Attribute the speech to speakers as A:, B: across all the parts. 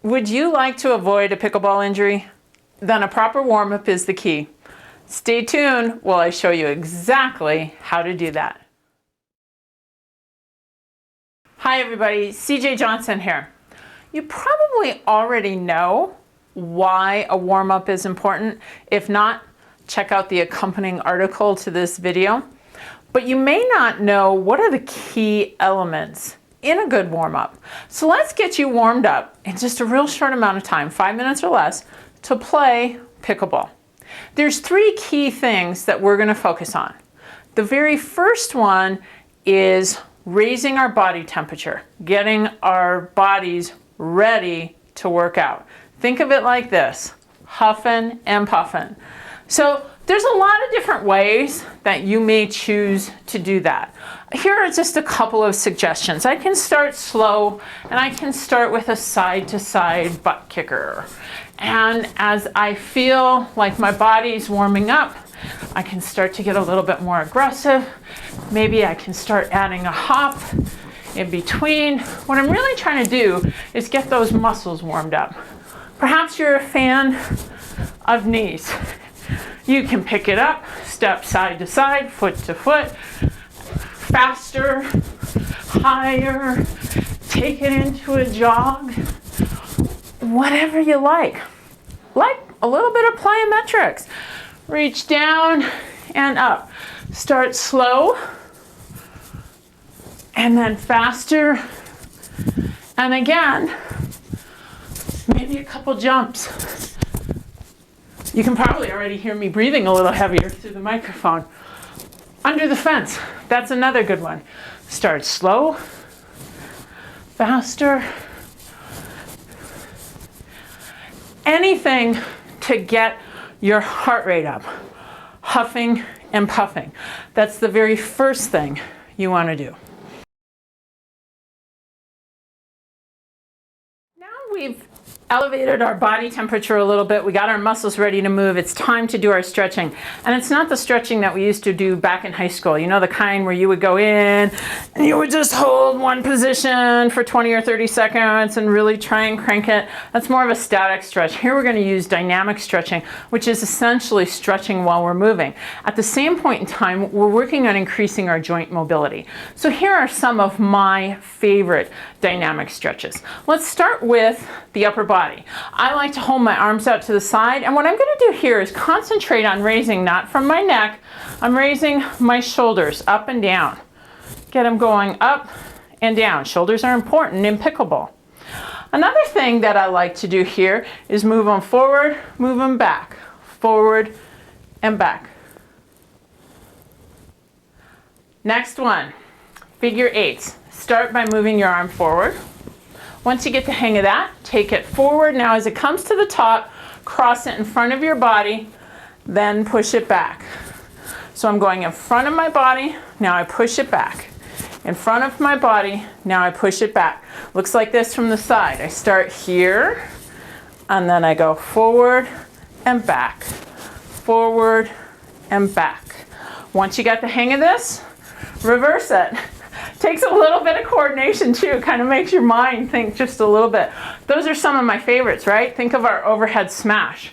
A: Would you like to avoid a pickleball injury? Then a proper warm-up is the key. Stay tuned while I show you exactly how to do that. Hi everybody, CJ Johnson here. You probably already know why a warm-up is important. If not, check out the accompanying article to this video. But you may not know what are the key elements in a good warm-up. So let's get you warmed up in just a real short amount of time, 5 minutes or less, to play pickleball. There's three key things that we're going to focus on. The very first one is raising our body temperature, getting our bodies ready to work out. Think of it like this, huffing and puffing. So there's a lot of different ways that you may choose to do that. Here are just a couple of suggestions. I can start slow and I can start with a side-to-side butt kicker. And as I feel like my body's warming up, I can start to get a little bit more aggressive. Maybe I can start adding a hop in between. What I'm really trying to do is get those muscles warmed up. Perhaps you're a fan of knees. You can pick it up, step side to side, foot to foot, faster, higher, take it into a jog, whatever you like. Like a little bit of plyometrics. Reach down and up. Start slow and then faster. And again, maybe a couple jumps. You can probably already hear me breathing a little heavier through the microphone. Under the fence, that's another good one. Start slow, faster. Anything to get your heart rate up. Huffing and puffing. That's the very first thing you want to do. Now we've elevated our body temperature a little bit. We got our muscles ready to move. It's time to do our stretching. And it's not the stretching that we used to do back in high school. You know, the kind where you would go in and you would just hold one position for 20 or 30 seconds and really try and crank it. That's more of a static stretch. Here we're going to use dynamic stretching, which is essentially stretching while we're moving. At the same point in time, we're working on increasing our joint mobility. So here are some of my favorite dynamic stretches. Let's start with the upper body. I like to hold my arms out to the side, and what I'm going to do here is concentrate on raising not from my neck, I'm raising my shoulders up and down. Get them going up and down. Shoulders are important in pickleball. Another thing that I like to do here is move them forward, move them back, forward and back. Next one, figure eights. Start by moving your arm forward. Once you get the hang of that, take it forward. Now as it comes to the top, cross it in front of your body, then push it back. So I'm going in front of my body, now I push it back. In front of my body, now I push it back. Looks like this from the side. I start here, and then I go forward and back, forward and back. Once you got the hang of this, reverse it. Takes a little bit of coordination too, kind of makes your mind think just a little bit. Those are some of my favorites, right? Think of our overhead smash.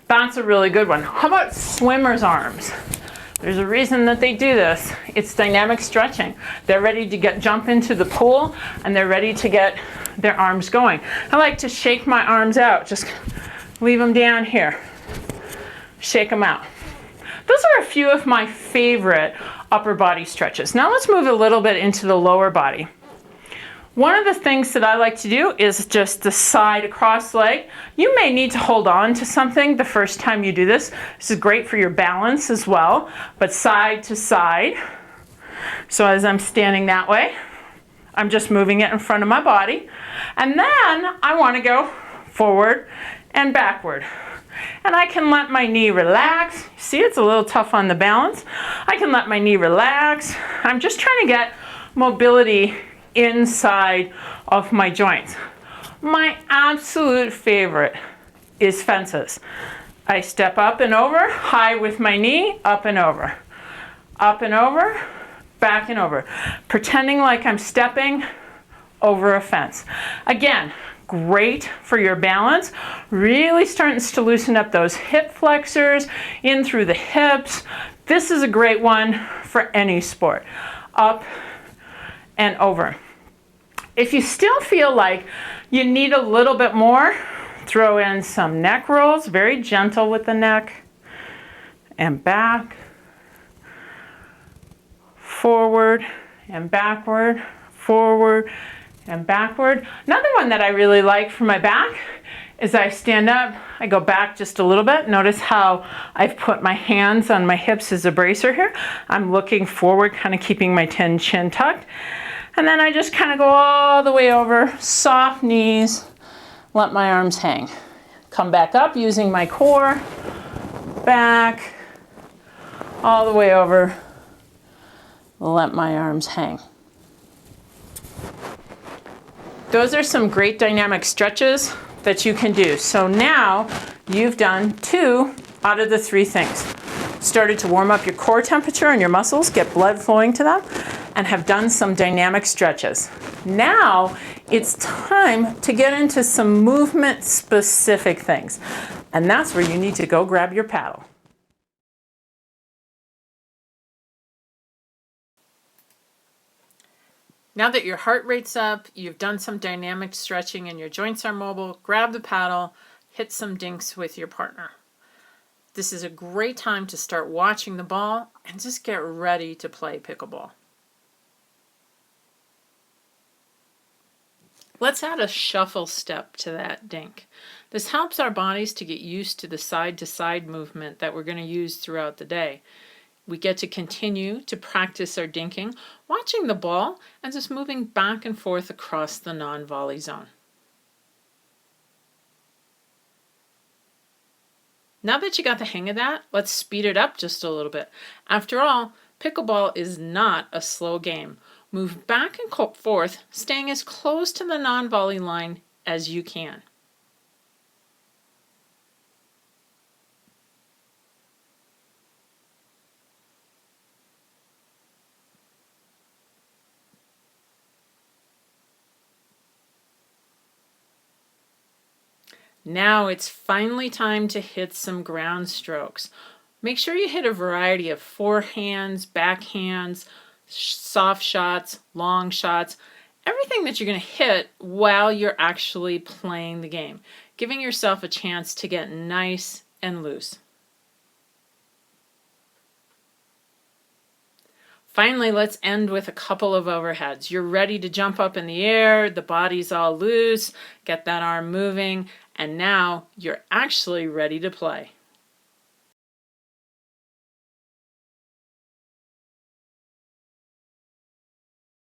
A: That's a really good one. How about swimmer's arms? There's a reason that they do this. It's dynamic stretching. They're ready to jump into the pool and they're ready to get their arms going. I like to shake my arms out, just leave them down here. Shake them out. Those are a few of my favorite upper body stretches. Now let's move a little bit into the lower body. One of the things that I like to do is just the side across leg. You may need to hold on to something the first time you do this. This is great for your balance as well, but side to side. So as I'm standing that way, I'm just moving it in front of my body. And then I want to go forward and backward. And I can let my knee relax. See, it's a little tough on the balance. I can let my knee relax. I'm just trying to get mobility inside of my joints. My absolute favorite is fences. I step up and over, high with my knee, up and over, back and over, pretending like I'm stepping over a fence. Again, great for your balance. Really starting to loosen up those hip flexors in through the hips. This is a great one for any sport. Up and over. If you still feel like you need a little bit more, throw in some neck rolls, very gentle with the neck, and back, forward and backward, forward and backward. Another one that I really like for my back is I stand up, I go back just a little bit. Notice how I've put my hands on my hips as a bracer here. I'm looking forward, kind of keeping my chin tucked. And then I just kind of go all the way over, soft knees, let my arms hang. Come back up using my core, back, all the way over, let my arms hang. Those are some great dynamic stretches that you can do. So now you've done 2 out of the 3 things. Started to warm up your core temperature and your muscles, get blood flowing to them, and have done some dynamic stretches. Now it's time to get into some movement specific things. And that's where you need to go grab your paddle. Now that your heart rate's up, you've done some dynamic stretching and your joints are mobile, grab the paddle, hit some dinks with your partner. This is a great time to start watching the ball and just get ready to play pickleball. Let's add a shuffle step to that dink. This helps our bodies to get used to the side-to-side movement that we're going to use throughout the day. We get to continue to practice our dinking, watching the ball and just moving back and forth across the non-volley zone. Now that you got the hang of that, let's speed it up just a little bit. After all, pickleball is not a slow game. Move back and forth, staying as close to the non-volley line as you can. Now it's finally time to hit some ground strokes. Make sure you hit a variety of forehands, backhands, soft shots, long shots, everything that you're going to hit while you're actually playing the game, giving yourself a chance to get nice and loose. Finally, let's end with a couple of overheads. You're ready to jump up in the air, the body's all loose, get that arm moving, and now you're actually ready to play.